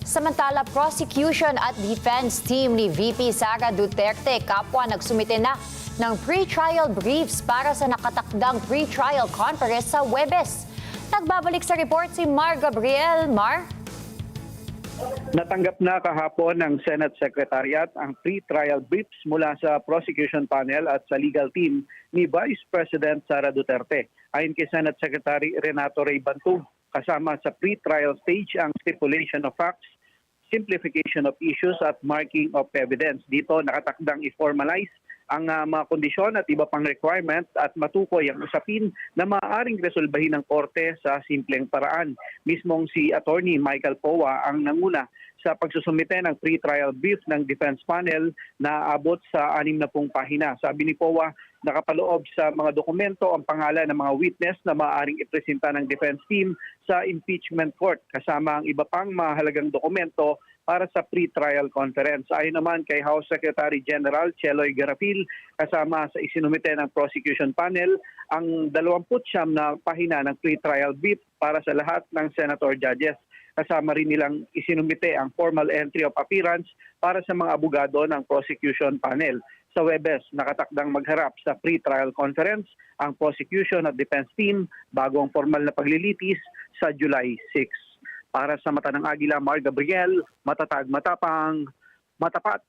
Samantala, prosecution at defense team ni VP Sara Duterte kapwa nagsumite na ng pre-trial briefs para sa nakatakdang pre-trial conference sa Huwebes. Nagbabalik sa report si Mar Gabriel. Mar? Natanggap na kahapon ng Senate Secretariat ang pre-trial briefs mula sa prosecution panel at sa legal team ni Vice President Sara Duterte. Ayon kay Senate Secretary Renato Ray Bantug, kasama sa pre-trial stage ang stipulation of facts, simplification of issues at marking of evidence. Dito nakatakdang i-formalize ang mga kondisyon at iba pang requirements at matukoy ang usapin na maaaring resolbahin ng korte sa simpleng paraan. Mismong si Attorney Michael Powa ang nanguna sa pagsusumite ng pre-trial brief ng defense panel na abot sa 60 pahina. Sabi ni Powa, nakapaloob sa mga dokumento ang pangalan ng mga witness na maaaring ipresenta ng defense team sa impeachment court, kasama ang iba pang mahalagang dokumento para sa pre-trial conference. Ayon naman kay House Secretary General Cheloy Garapil, kasama sa isinumite ng prosecution panel, ang 29 na pahina ng pre-trial brief para sa lahat ng senator judges. Kasama rin nilang isinumite ang formal entry of appearance para sa mga abogado ng prosecution panel. Sa Huwebes, nakatakdang magharap sa pre-trial conference ang prosecution at defense team bago ang formal na paglilitis sa July 6. Para sa Mata ng Agila, Mar Gabriel, matatag, matapang, matapat.